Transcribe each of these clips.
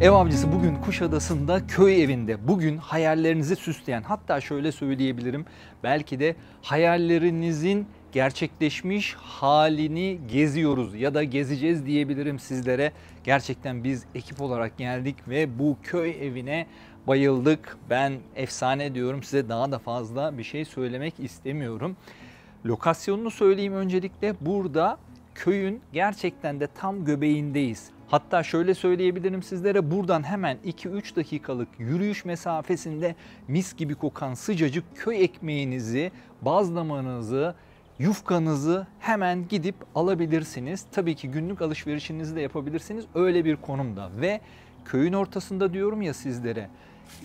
Ev Avcısı bugün Kuşadası'nda köy evinde. Bugün hayallerinizi süsleyen, hatta şöyle söyleyebilirim, belki de hayallerinizin gerçekleşmiş halini geziyoruz ya da gezeceğiz diyebilirim sizlere. Gerçekten biz ekip olarak geldik ve bu köy evine bayıldık. Ben efsane diyorum size, daha da fazla bir şey söylemek istemiyorum. Lokasyonunu söyleyeyim öncelikle. Burada köyün gerçekten de tam göbeğindeyiz. Hatta şöyle söyleyebilirim sizlere, buradan hemen 2-3 dakikalık yürüyüş mesafesinde mis gibi kokan sıcacık köy ekmeğinizi, bazlamanızı, yufkanızı hemen gidip alabilirsiniz. Tabii ki günlük alışverişinizi de yapabilirsiniz. Öyle bir konumda ve köyün ortasında diyorum ya sizlere.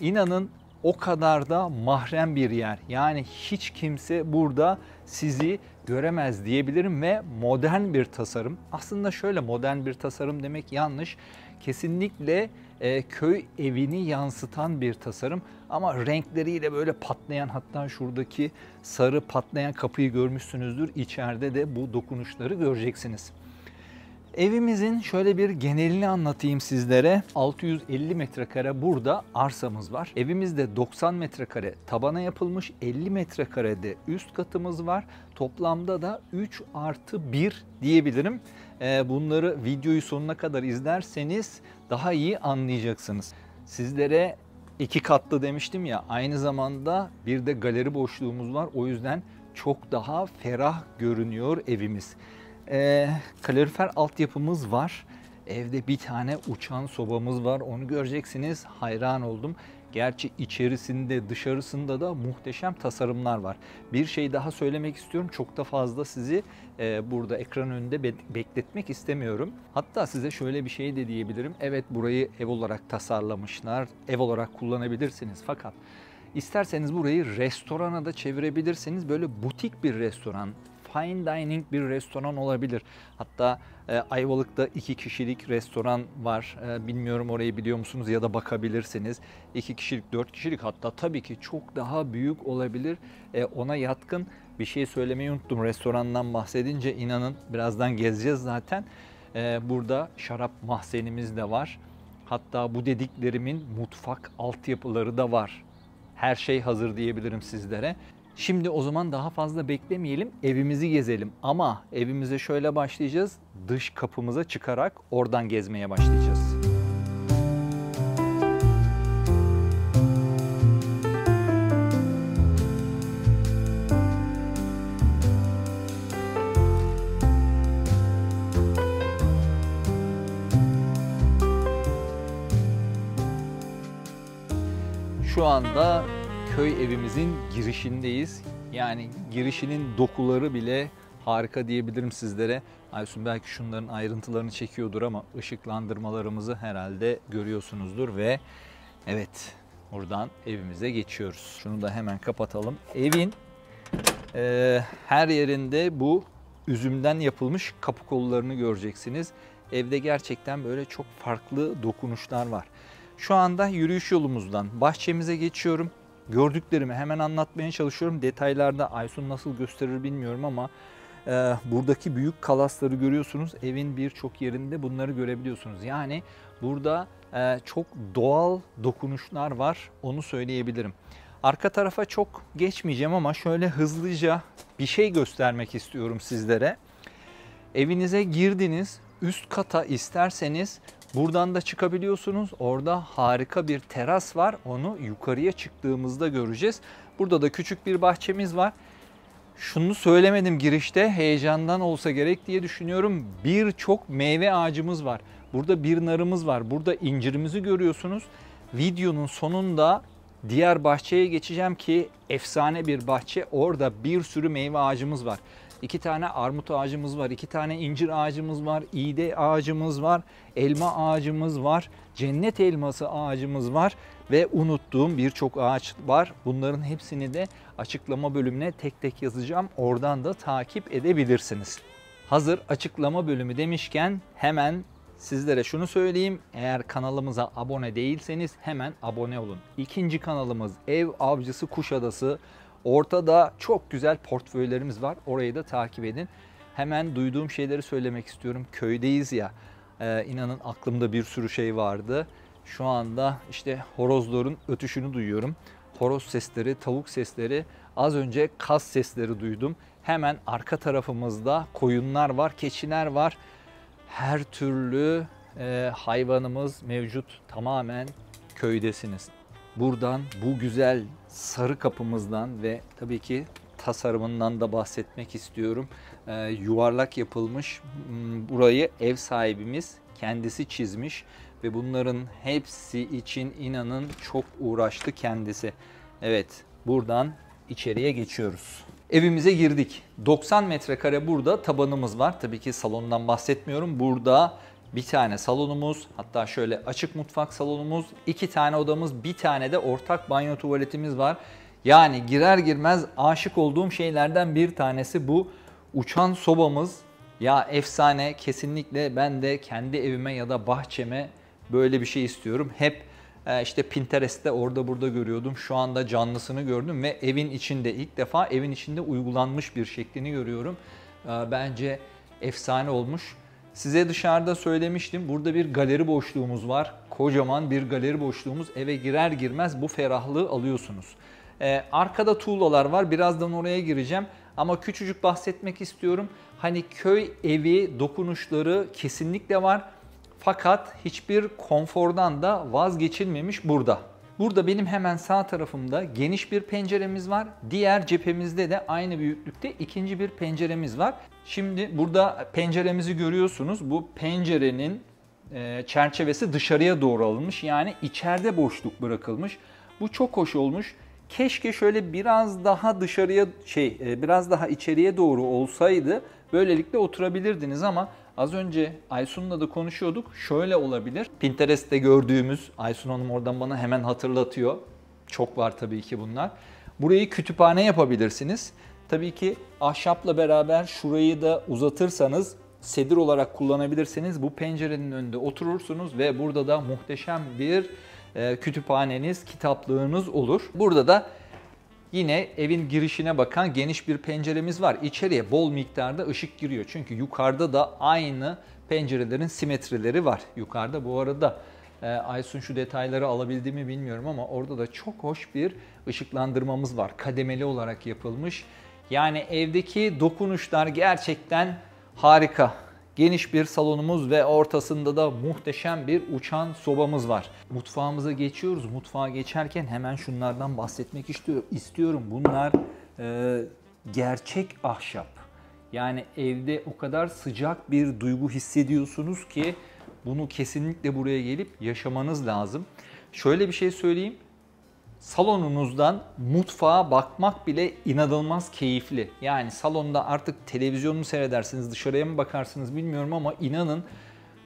İnanın o kadar da mahrem bir yer. Yani hiç kimse burada sizi göremez diyebilirim ve modern bir tasarım. Aslında şöyle, modern bir tasarım demek yanlış. Kesinlikle köy evini yansıtan bir tasarım ama renkleriyle böyle patlayan, hatta şuradaki sarı patlayan kapıyı görmüşsünüzdür. İçeride de bu dokunuşları göreceksiniz. Evimizin şöyle bir genelini anlatayım sizlere. 650 metrekare burada arsamız var. Evimizde 90 metrekare tabana yapılmış, 50 metrekarede üst katımız var. Toplamda da 3+1 diyebilirim. Bunları videoyu sonuna kadar izlerseniz daha iyi anlayacaksınız. Sizlere 2 katlı demiştim ya, aynı zamanda bir de galeri boşluğumuz var. O yüzden çok daha ferah görünüyor evimiz. Kalorifer altyapımız var. Evde bir tane uçan sobamız var. Onu göreceksiniz. Hayran oldum. Gerçi içerisinde, dışarısında da muhteşem tasarımlar var. Bir şey daha söylemek istiyorum. Çok da fazla sizi burada ekran önünde bekletmek istemiyorum. Hatta size şöyle bir şey de diyebilirim. Evet, burayı ev olarak tasarlamışlar. Ev olarak kullanabilirsiniz. Fakat isterseniz burayı restorana da çevirebilirsiniz. Böyle butik bir restoran, fine dining bir restoran olabilir. Hatta Ayvalık'ta 2 kişilik restoran var. Bilmiyorum, orayı biliyor musunuz ya da bakabilirsiniz. 2 kişilik, 4 kişilik, hatta tabii ki çok daha büyük olabilir. Ona yatkın bir şey söylemeyi unuttum. Restorandan bahsedince inanın birazdan gezeceğiz zaten. Burada şarap mahzenimiz de var. Hatta bu dediklerimin mutfak altyapıları da var. Her şey hazır diyebilirim sizlere. Şimdi o zaman daha fazla beklemeyelim, evimizi gezelim. Ama evimize şöyle başlayacağız. Dış kapımıza çıkarak oradan gezmeye başlayacağız. Şu anda köy evimizin girişindeyiz. Yani girişinin dokuları bile harika diyebilirim sizlere. Aysun belki şunların ayrıntılarını çekiyordur ama ışıklandırmalarımızı herhalde görüyorsunuzdur ve evet, buradan evimize geçiyoruz. Şunu da hemen kapatalım. Evin her yerinde bu üzümden yapılmış kapı kollarını göreceksiniz. Evde gerçekten böyle çok farklı dokunuşlar var. Şu anda yürüyüş yolumuzdan bahçemize geçiyorum. Gördüklerimi hemen anlatmaya çalışıyorum. Detaylarda Aysun nasıl gösterir bilmiyorum ama buradaki büyük kalasları görüyorsunuz. Evin birçok yerinde bunları görebiliyorsunuz. Yani burada çok doğal dokunuşlar var, onu söyleyebilirim. Arka tarafa çok geçmeyeceğim ama şöyle hızlıca bir şey göstermek istiyorum sizlere. Evinize girdiniz, üst kata isterseniz buradan da çıkabiliyorsunuz. Orada harika bir teras var. Onu yukarıya çıktığımızda göreceğiz. Burada da küçük bir bahçemiz var. Şunu söylemedim girişte, heyecandan olsa gerek diye düşünüyorum. Birçok meyve ağacımız var. Burada bir narımız var. Burada incirimizi görüyorsunuz. Videonun sonunda diğer bahçeye geçeceğim ki efsane bir bahçe. Orada bir sürü meyve ağacımız var. 2 tane armut ağacımız var, 2 tane incir ağacımız var, iğde ağacımız var, elma ağacımız var, cennet elması ağacımız var ve unuttuğum birçok ağaç var. Bunların hepsini de açıklama bölümüne tek tek yazacağım. Oradan da takip edebilirsiniz. Hazır açıklama bölümü demişken hemen sizlere şunu söyleyeyim. Eğer kanalımıza abone değilseniz hemen abone olun. İkinci kanalımız Ev Avcısı Kuşadası. Ortada çok güzel portföylerimiz var. Orayı da takip edin. Hemen duyduğum şeyleri söylemek istiyorum. Köydeyiz ya. İnanın aklımda bir sürü şey vardı. Şu anda işte horozların ötüşünü duyuyorum. Horoz sesleri, tavuk sesleri, az önce kaz sesleri duydum. Hemen arka tarafımızda koyunlar var, keçiler var. Her türlü hayvanımız mevcut. Tamamen köydesiniz. Buradan bu güzel sarı kapımızdan ve tabii ki tasarımından da bahsetmek istiyorum. Yuvarlak yapılmış. Burayı ev sahibimiz kendisi çizmiş ve bunların hepsi için inanın çok uğraştı kendisi. Evet, buradan içeriye geçiyoruz. Evimize girdik. 90 metrekare burada tabanımız var. Tabii ki salondan bahsetmiyorum. Burada bir tane salonumuz, hatta şöyle açık mutfak salonumuz, 2 tane odamız, bir tane de ortak banyo tuvaletimiz var. Yani girer girmez aşık olduğum şeylerden bir tanesi bu uçan sobamız. Ya efsane, kesinlikle ben de kendi evime ya da bahçeme böyle bir şey istiyorum. Hep işte Pinterest'te orada burada görüyordum. Şu anda canlısını gördüm ve evin içinde, ilk defa evin içinde uygulanmış bir şeklini görüyorum. Bence efsane olmuş. Size dışarıda söylemiştim. Burada bir galeri boşluğumuz var. Kocaman bir galeri boşluğumuz. Eve girer girmez bu ferahlığı alıyorsunuz. Arkada tuğlalar var. Birazdan oraya gireceğim. Ama küçücük bahsetmek istiyorum. Hani köy evi dokunuşları kesinlikle var. Fakat hiçbir konfordan da vazgeçilmemiş burada. Burada benim hemen sağ tarafımda geniş bir penceremiz var. Diğer cephemizde de aynı büyüklükte ikinci bir penceremiz var. Şimdi burada penceremizi görüyorsunuz. Bu pencerenin çerçevesi dışarıya doğru alınmış. Yani içeride boşluk bırakılmış. Bu çok hoş olmuş. Keşke şöyle biraz daha dışarıya biraz daha içeriye doğru olsaydı. Böylelikle oturabilirdiniz ama az önce Aysun'la da konuşuyorduk. Şöyle olabilir. Pinterest'te gördüğümüz, Aysun Hanım oradan bana hemen hatırlatıyor. Çok var tabii ki bunlar. Burayı kütüphane yapabilirsiniz. Tabii ki ahşapla beraber şurayı da uzatırsanız sedir olarak kullanabilirsiniz. Bu pencerenin önünde oturursunuz ve burada da muhteşem bir kütüphaneniz, kitaplığınız olur. Burada da yine evin girişine bakan geniş bir penceremiz var. İçeriye bol miktarda ışık giriyor. Çünkü yukarıda da aynı pencerelerin simetrileri var. Yukarıda bu arada Aysun şu detayları alabildi mi bilmiyorum ama orada da çok hoş bir ışıklandırmamız var. Kademeli olarak yapılmış. Yani evdeki dokunuşlar gerçekten harika. Geniş bir salonumuz ve ortasında da muhteşem bir uçan sobamız var. Mutfağımıza geçiyoruz. Mutfağa geçerken hemen şunlardan bahsetmek istiyorum. Bunlar gerçek ahşap. Yani evde o kadar sıcak bir duygu hissediyorsunuz ki bunu kesinlikle buraya gelip yaşamanız lazım. Şöyle bir şey söyleyeyim. Salonunuzdan mutfağa bakmak bile inanılmaz keyifli. Yani salonda artık televizyonu seyredersiniz, dışarıya mı bakarsınız bilmiyorum ama inanın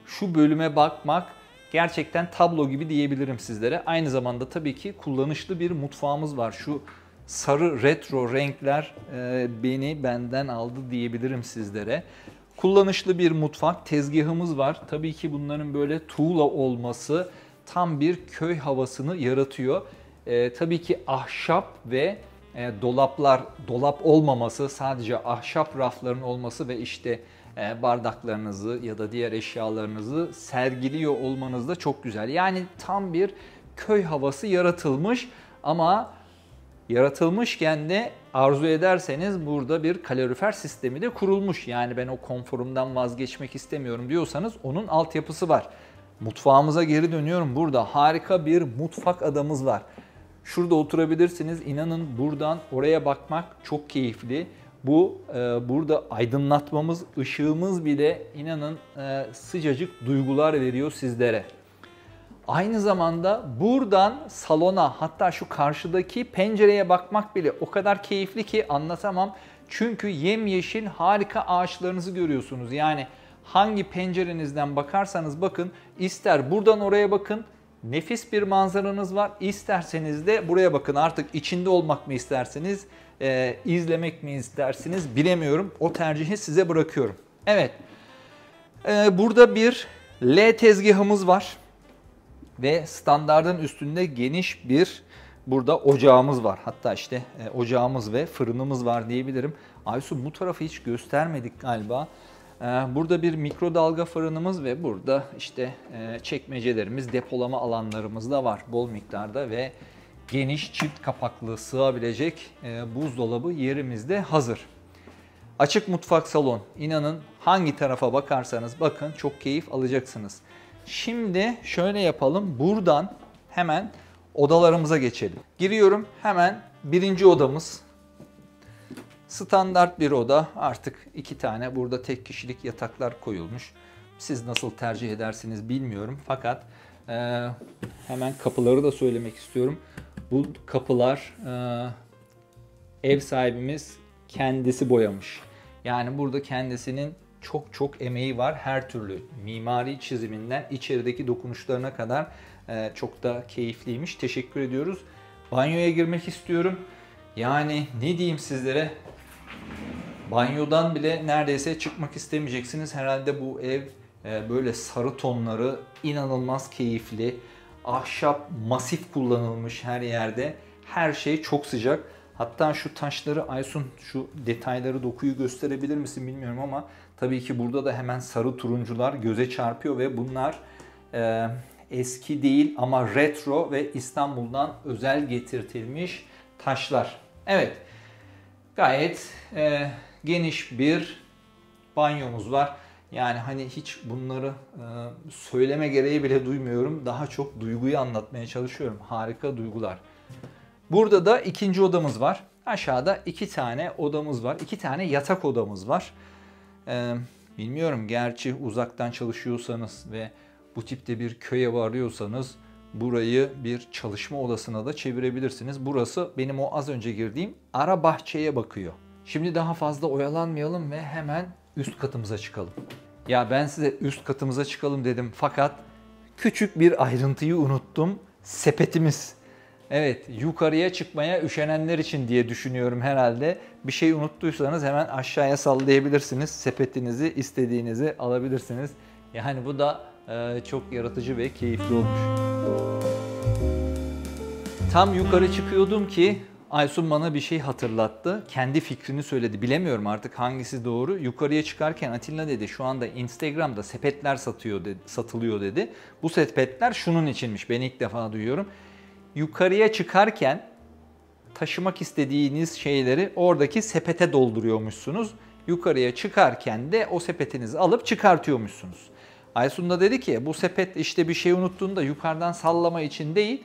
şu bölüme bakmak gerçekten tablo gibi diyebilirim sizlere. Aynı zamanda tabii ki kullanışlı bir mutfağımız var. Şu sarı retro renkler benden aldı diyebilirim sizlere. Kullanışlı bir mutfak, tezgahımız var. Tabii ki bunların böyle tuğla olması tam bir köy havasını yaratıyor. Tabii ki ahşap ve dolap olmaması, sadece ahşap rafların olması ve işte bardaklarınızı ya da diğer eşyalarınızı sergiliyor olmanız da çok güzel. Yani tam bir köy havası yaratılmış ama yaratılmışken de arzu ederseniz burada bir kalorifer sistemi de kurulmuş. Yani ben o konforumdan vazgeçmek istemiyorum diyorsanız onun altyapısı var. Mutfağımıza geri dönüyorum. Burada harika bir mutfak adamız var. Şurada oturabilirsiniz. İnanın buradan oraya bakmak çok keyifli. Burada aydınlatmamız, ışığımız bile inanın sıcacık duygular veriyor sizlere. Aynı zamanda buradan salona, hatta şu karşıdaki pencereye bakmak bile o kadar keyifli ki anlatamam. Çünkü yemyeşil harika ağaçlarınızı görüyorsunuz. Yani hangi pencerenizden bakarsanız bakın, ister buradan oraya bakın, nefis bir manzaranız var. İsterseniz de buraya bakın. Artık içinde olmak mı isterseniz, izlemek mi istersiniz bilemiyorum. O tercihi size bırakıyorum. Evet. Burada bir L tezgahımız var. Ve standardın üstünde geniş bir burada ocağımız var. Hatta işte ocağımız ve fırınımız var diyebilirim. Aysun, bu tarafı hiç göstermedik galiba. Burada bir mikrodalga fırınımız ve burada işte çekmecelerimiz, depolama alanlarımız da var bol miktarda ve geniş çift kapaklı sığabilecek buzdolabı yerimiz de hazır. Açık mutfak salon. İnanın hangi tarafa bakarsanız bakın çok keyif alacaksınız. Şimdi şöyle yapalım. Buradan hemen odalarımıza geçelim. Giriyorum, hemen birinci odamız. Standart bir oda. Artık 2 tane burada tek kişilik yataklar koyulmuş. Siz nasıl tercih edersiniz bilmiyorum. Fakat hemen kapıları da söylemek istiyorum. Bu kapılar ev sahibimiz kendisi boyamış. Yani burada kendisinin çok emeği var. Her türlü mimari çiziminden içerideki dokunuşlarına kadar çok da keyifliymiş. Teşekkür ediyoruz. Banyoya girmek istiyorum. Yani ne diyeyim sizlere? Banyodan bile neredeyse çıkmak istemeyeceksiniz. Herhalde bu ev böyle sarı tonları inanılmaz keyifli. Ahşap masif kullanılmış her yerde. Her şey çok sıcak. Hatta şu taşları Aysun, şu detayları, dokuyu gösterebilir misin bilmiyorum ama tabii ki burada da hemen sarı turuncular göze çarpıyor ve bunlar eski değil ama retro ve İstanbul'dan özel getirtilmiş taşlar. Evet, gayet geniş bir banyomuz var. Yani hani hiç bunları söyleme gereği bile duymuyorum. Daha çok duyguyu anlatmaya çalışıyorum. Harika duygular. Burada da ikinci odamız var. Aşağıda 2 tane odamız var. 2 tane yatak odamız var. Bilmiyorum, gerçi uzaktan çalışıyorsanız ve bu tipte bir köy evi arıyorsanız burayı bir çalışma odasına da çevirebilirsiniz. Burası benim o az önce girdiğim ara bahçeye bakıyor. Şimdi daha fazla oyalanmayalım ve hemen üst katımıza çıkalım. Ya ben size üst katımıza çıkalım dedim fakat küçük bir ayrıntıyı unuttum. Sepetimiz. Evet, yukarıya çıkmaya üşenenler için diye düşünüyorum herhalde. Bir şey unuttuysanız hemen aşağıya sallayabilirsiniz. Sepetinizi, istediğinizi alabilirsiniz. Yani bu da çok yaratıcı ve keyifli olmuş. Tam yukarı çıkıyordum ki Aysun bana bir şey hatırlattı. Kendi fikrini söyledi. Bilemiyorum artık hangisi doğru. Yukarıya çıkarken Atilla dedi şu anda Instagram'da sepetler satılıyor dedi. Bu sepetler şunun içinmiş. Ben ilk defa duyuyorum. Yukarıya çıkarken taşımak istediğiniz şeyleri oradaki sepete dolduruyormuşsunuz. Yukarıya çıkarken de o sepetinizi alıp çıkartıyormuşsunuz. Aysun da dedi ki bu sepet işte bir şey unuttuğunda yukarıdan sallama için değil.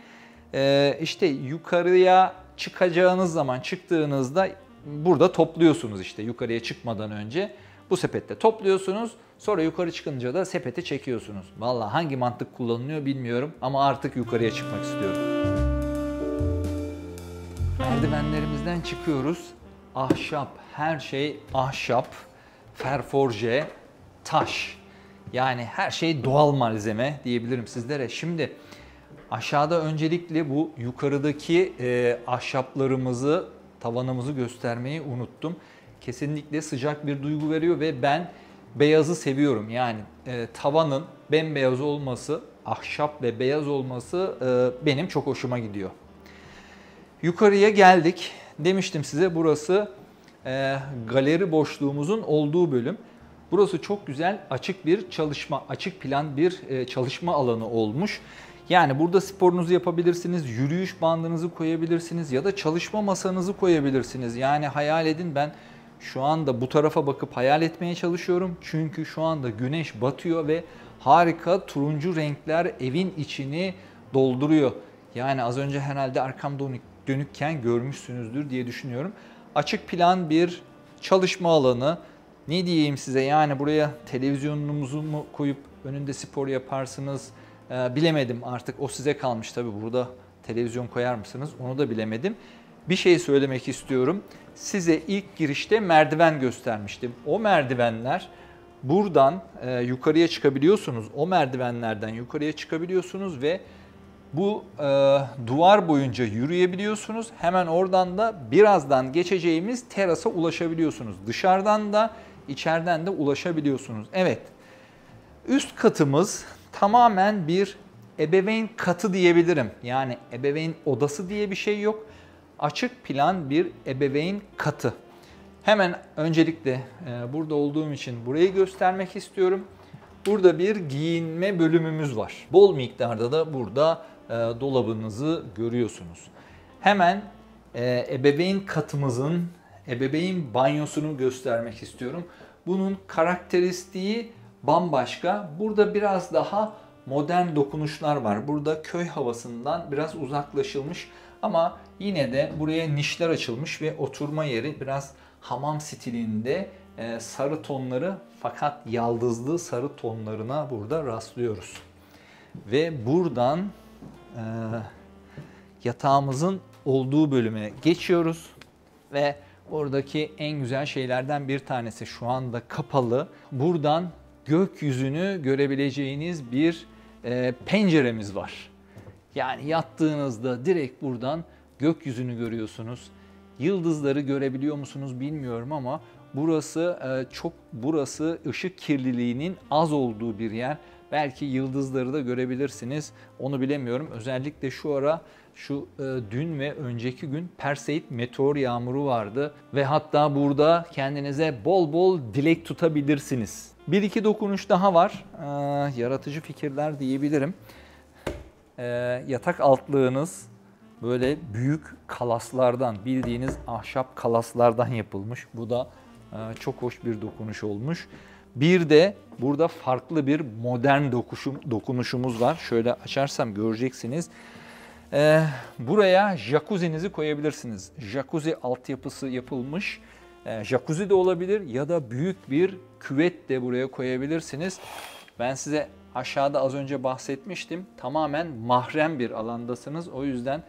İşte yukarıya çıkacağınız zaman çıktığınızda burada topluyorsunuz işte yukarıya çıkmadan önce. Bu sepette topluyorsunuz. Sonra yukarı çıkınca da sepeti çekiyorsunuz. Vallahi hangi mantık kullanılıyor bilmiyorum ama artık yukarıya çıkmak istiyorum. Merdivenlerimizden çıkıyoruz. Ahşap, her şey ahşap, ferforje, taş. Yani her şey doğal malzeme diyebilirim sizlere. Şimdi aşağıda öncelikle bu yukarıdaki ahşaplarımızı, tavanımızı göstermeyi unuttum. Kesinlikle sıcak bir duygu veriyor ve ben beyazı seviyorum. Yani tavanın bembeyaz olması, ahşap ve beyaz olması benim çok hoşuma gidiyor. Yukarıya geldik. Demiştim size burası galeri boşluğumuzun olduğu bölüm. Burası çok güzel açık bir çalışma, açık plan bir çalışma alanı olmuş. Yani burada sporunuzu yapabilirsiniz, yürüyüş bandınızı koyabilirsiniz ya da çalışma masanızı koyabilirsiniz. Yani hayal edin, ben şu anda bu tarafa bakıp hayal etmeye çalışıyorum. Çünkü şu anda güneş batıyor ve harika turuncu renkler evin içini dolduruyor. Yani az önce herhalde arkam dönükken görmüşsünüzdür diye düşünüyorum. Açık plan bir çalışma alanı. Ne diyeyim size, yani buraya televizyonunuzu mu koyup önünde spor yaparsınız bilemedim, artık o size kalmış. Tabii burada televizyon koyar mısınız onu da bilemedim. Bir şey söylemek istiyorum. Size ilk girişte merdiven göstermiştim. O merdivenler, buradan yukarıya çıkabiliyorsunuz. O merdivenlerden yukarıya çıkabiliyorsunuz ve bu duvar boyunca yürüyebiliyorsunuz. Hemen oradan da birazdan geçeceğimiz terasa ulaşabiliyorsunuz. Dışarıdan da içeriden de ulaşabiliyorsunuz. Evet, üst katımız tamamen bir ebeveyn katı diyebilirim. Yani ebeveyn odası diye bir şey yok. Açık plan bir ebeveyn katı. Hemen öncelikle burada olduğum için burayı göstermek istiyorum. Burada bir giyinme bölümümüz var. Bol miktarda da burada dolabınızı görüyorsunuz. Hemen ebeveyn katımızın ebeveyn banyosunu göstermek istiyorum. Bunun karakteristiği bambaşka. Burada biraz daha modern dokunuşlar var. Burada köy havasından biraz uzaklaşılmış ama yine de buraya nişler açılmış ve oturma yeri biraz hamam stilinde sarı tonları fakat yaldızlı sarı tonlarına burada rastlıyoruz. Ve buradan yatağımızın olduğu bölüme geçiyoruz ve oradaki en güzel şeylerden bir tanesi şu anda kapalı. Buradan gökyüzünü görebileceğiniz bir penceremiz var. Yani yattığınızda direkt buradan gökyüzünü görüyorsunuz. Yıldızları görebiliyor musunuz bilmiyorum ama burası ışık kirliliğinin az olduğu bir yer. Belki yıldızları da görebilirsiniz. Onu bilemiyorum. Özellikle dün ve önceki gün Perseid meteor yağmuru vardı ve hatta burada kendinize bol bol dilek tutabilirsiniz. Bir iki dokunuş daha var. Yaratıcı fikirler diyebilirim. Yatak altlığınız böyle büyük kalaslardan, bildiğiniz ahşap kalaslardan yapılmış. Bu da çok hoş bir dokunuş olmuş. Bir de burada farklı bir modern dokunuşumuz var. Şöyle açarsam göreceksiniz. Buraya jacuzzi'nizi koyabilirsiniz. Jacuzzi altyapısı yapılmış. Jacuzzi de olabilir ya da büyük bir küvet de buraya koyabilirsiniz. Ben size aşağıda az önce bahsetmiştim. Tamamen mahrem bir alandasınız. O yüzden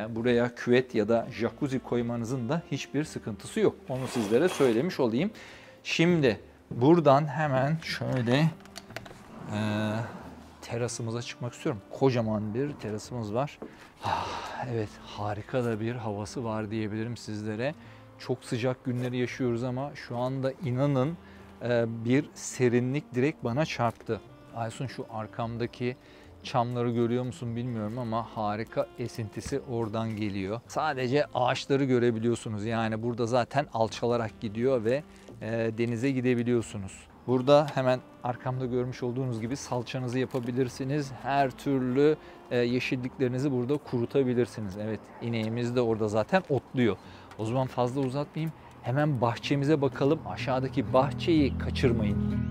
buraya küvet ya da jacuzzi koymanızın da hiçbir sıkıntısı yok. Onu sizlere söylemiş olayım. Şimdi buradan hemen şöyle terasımıza çıkmak istiyorum. Kocaman bir terasımız var. Evet, harika da bir havası var diyebilirim sizlere. Çok sıcak günleri yaşıyoruz ama şu anda inanın bir serinlik direkt bana çarptı. Aysun, şu arkamdaki çamları görüyor musun bilmiyorum ama harika esintisi oradan geliyor. Sadece ağaçları görebiliyorsunuz. Yani burada zaten alçalarak gidiyor ve denize gidebiliyorsunuz. Burada hemen arkamda görmüş olduğunuz gibi salçanızı yapabilirsiniz. Her türlü yeşilliklerinizi burada kurutabilirsiniz. Evet, ineğimiz de orada zaten otluyor. O zaman fazla uzatmayayım. Hemen bahçemize bakalım. Aşağıdaki bahçeyi kaçırmayın.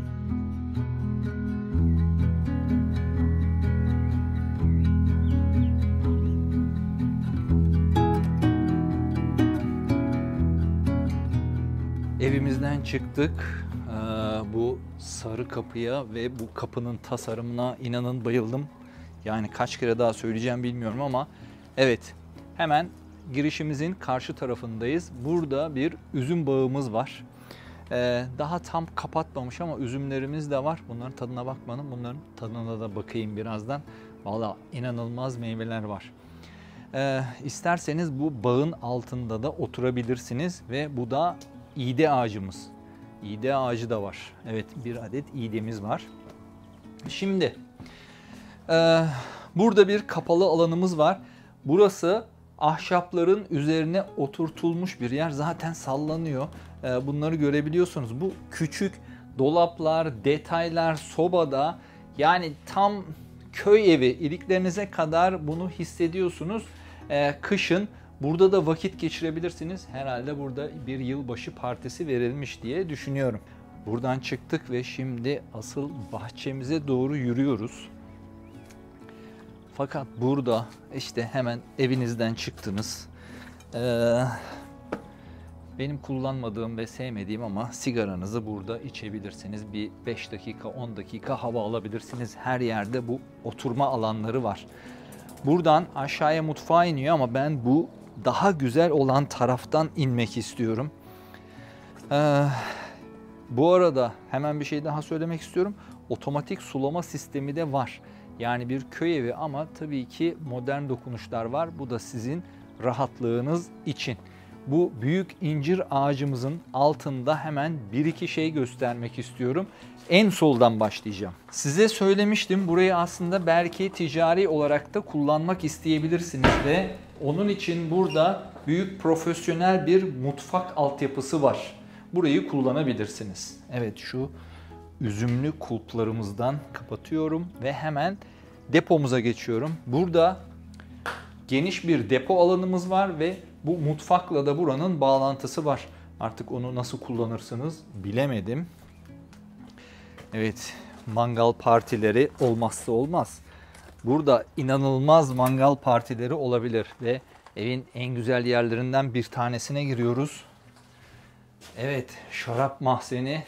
Evimizden çıktık. Bu sarı kapıya ve bu kapının tasarımına inanın bayıldım. Yani kaç kere daha söyleyeceğim bilmiyorum ama evet, hemen girişimizin karşı tarafındayız. Burada bir üzüm bağımız var. Daha tam kapatmamış ama üzümlerimiz de var. Bunların tadına bakmadım. Bunların tadına da bakayım birazdan. Vallahi inanılmaz meyveler var. İsterseniz bu bağın altında da oturabilirsiniz ve bu da İğde ağacımız. İğde ağacı da var. Evet, bir adet iğdemiz var. Şimdi burada bir kapalı alanımız var. Burası ahşapların üzerine oturtulmuş bir yer. Zaten sallanıyor. Bunları görebiliyorsunuz. Bu küçük dolaplar, detaylar, sobada, yani tam köy evi, iliklerinize kadar bunu hissediyorsunuz. Kışın burada da vakit geçirebilirsiniz. Herhalde burada bir yılbaşı partisi verilmiş diye düşünüyorum. Buradan çıktık ve şimdi asıl bahçemize doğru yürüyoruz. Fakat burada işte hemen evinizden çıktınız. Benim kullanmadığım ve sevmediğim ama sigaranızı burada içebilirsiniz. Bir 5 dakika, 10 dakika hava alabilirsiniz. Her yerde bu oturma alanları var. Buradan aşağıya mutfağa iniyor ama ben bu daha güzel olan taraftan inmek istiyorum. Bu arada hemen bir şey daha söylemek istiyorum. Otomatik sulama sistemi de var. Yani bir köy evi ama tabii ki modern dokunuşlar var. Bu da sizin rahatlığınız için. Bu büyük incir ağacımızın altında hemen bir iki şey göstermek istiyorum. En soldan başlayacağım. Size söylemiştim, burayı aslında belki ticari olarak da kullanmak isteyebilirsiniz ve onun için burada büyük profesyonel bir mutfak altyapısı var. burayı kullanabilirsiniz. Evet, şu üzümlü kulplarımızdan kapatıyorum ve hemen depomuza geçiyorum. Burada geniş bir depo alanımız var ve bu mutfakla da buranın bağlantısı var. Artık onu nasıl kullanırsınız bilemedim. Evet, mangal partileri olmazsa olmaz. Burada inanılmaz mangal partileri olabilir ve evin en güzel yerlerinden bir tanesine giriyoruz. Evet, şarap mahzeni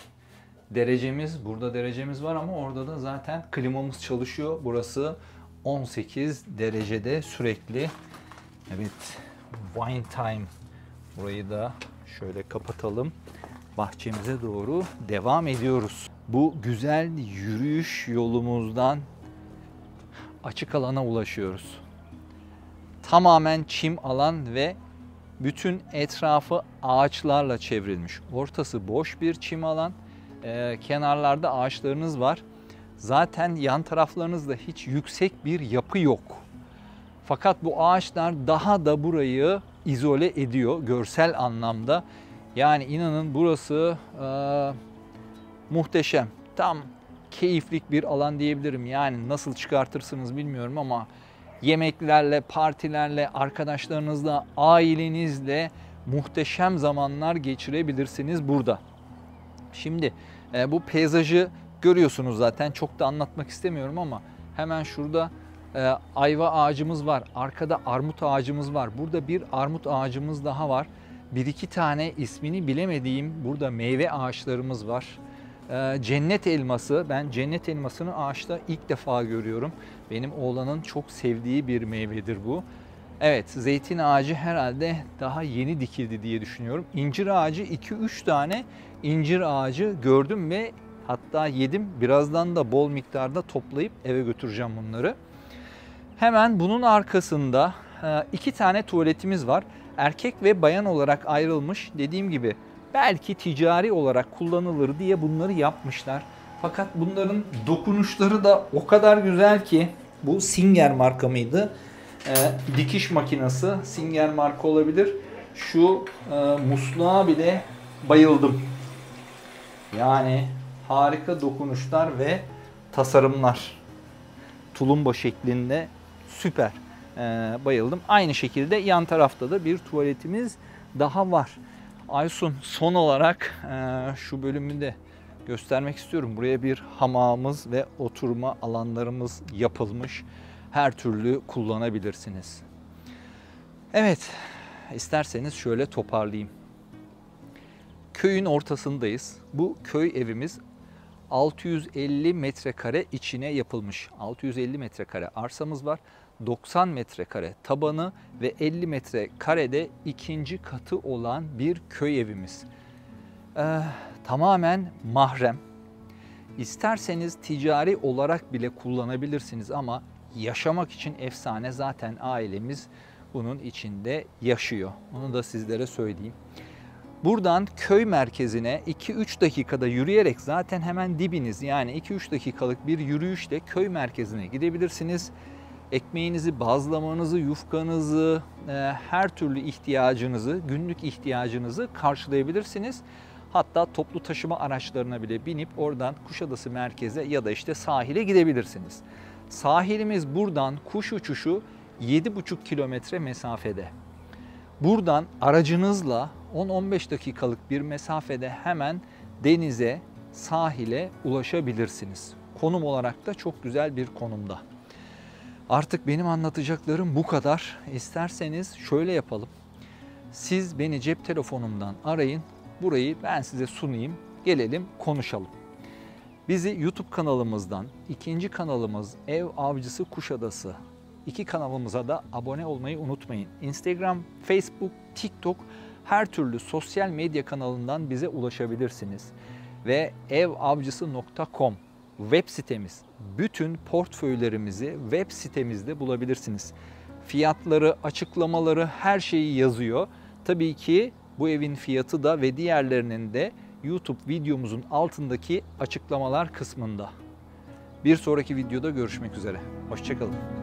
derecemiz, burada derecemiz var ama orada da zaten klimamız çalışıyor. Burası 18 derecede sürekli. Evet, wine time. Burayı da şöyle kapatalım. Bahçemize doğru devam ediyoruz. Bu güzel yürüyüş yolumuzdan açık alana ulaşıyoruz. Tamamen çim alan ve bütün etrafı ağaçlarla çevrilmiş. Ortası boş bir çim alan. Kenarlarda ağaçlarınız var. Zaten yan taraflarınızda hiç yüksek bir yapı yok. Fakat bu ağaçlar daha da burayı izole ediyor görsel anlamda. Yani inanın burası muhteşem. Tam keyiflik bir alan diyebilirim. Yani nasıl çıkartırsınız bilmiyorum ama yemeklerle, partilerle, arkadaşlarınızla, ailenizle muhteşem zamanlar geçirebilirsiniz burada. Şimdi bu peyzajı görüyorsunuz zaten. Çok da anlatmak istemiyorum ama hemen şurada ayva ağacımız var. Arkada armut ağacımız var. Burada bir armut ağacımız daha var. Bir iki tane ismini bilemediğim burada meyve ağaçlarımız var. Cennet elması. Ben cennet elmasını ağaçta ilk defa görüyorum. Benim oğlanın çok sevdiği bir meyvedir bu. Evet, zeytin ağacı herhalde daha yeni dikildi diye düşünüyorum. İncir ağacı 2-3 tane incir ağacı gördüm ve hatta yedim. Birazdan da bol miktarda toplayıp eve götüreceğim bunları. Hemen bunun arkasında 2 tane tuvaletimiz var. Erkek ve bayan olarak ayrılmış. Dediğim gibi belki ticari olarak kullanılır diye bunları yapmışlar. Fakat bunların dokunuşları da o kadar güzel ki. Bu Singer marka mıydı? Dikiş makinesi Singer marka olabilir. Şu musluğa bile bayıldım. Yani harika dokunuşlar ve tasarımlar. Tulumba şeklinde süper. Bayıldım. Aynı şekilde yan tarafta da bir tuvaletimiz daha var. Aysun, son olarak şu bölümü de göstermek istiyorum. Buraya bir hamamımız ve oturma alanlarımız yapılmış. Her türlü kullanabilirsiniz. Evet, isterseniz şöyle toparlayayım. Köyün ortasındayız. Bu köy evimiz 650 metrekare içine yapılmış. 650 metrekare arsamız var. 90 metrekare tabanı ve 50 metrekarede ikinci katı olan bir köy evimiz. Tamamen mahrem. İsterseniz ticari olarak bile kullanabilirsiniz ama yaşamak için efsane, zaten ailemiz bunun içinde yaşıyor. Onu da sizlere söyleyeyim. Buradan köy merkezine 2-3 dakikada yürüyerek zaten hemen dibiniz, yani 2-3 dakikalık bir yürüyüşle köy merkezine gidebilirsiniz. Ekmeğinizi, bazlamanızı, yufkanızı, her türlü ihtiyacınızı, günlük ihtiyacınızı karşılayabilirsiniz. Hatta toplu taşıma araçlarına bile binip oradan Kuşadası merkeze ya da işte sahile gidebilirsiniz. Sahilimiz buradan kuş uçuşu 7,5 kilometre mesafede. Buradan aracınızla 10-15 dakikalık bir mesafede hemen denize, sahile ulaşabilirsiniz. Konum olarak da çok güzel bir konumda. Artık benim anlatacaklarım bu kadar. İsterseniz şöyle yapalım. Siz beni cep telefonumdan arayın. Burayı ben size sunayım. Gelelim konuşalım. Bizi YouTube kanalımızdan, ikinci kanalımız Ev Avcısı Kuşadası. 2 kanalımıza da abone olmayı unutmayın. Instagram, Facebook, TikTok, her türlü sosyal medya kanalından bize ulaşabilirsiniz. Ve evavcısı.com web sitemiz. Bütün portföylerimizi web sitemizde bulabilirsiniz. Fiyatları, açıklamaları, her şeyi yazıyor. Tabii ki bu evin fiyatı da ve diğerlerinin de YouTube videomuzun altındaki açıklamalar kısmında. Bir sonraki videoda görüşmek üzere. Hoşça kalın.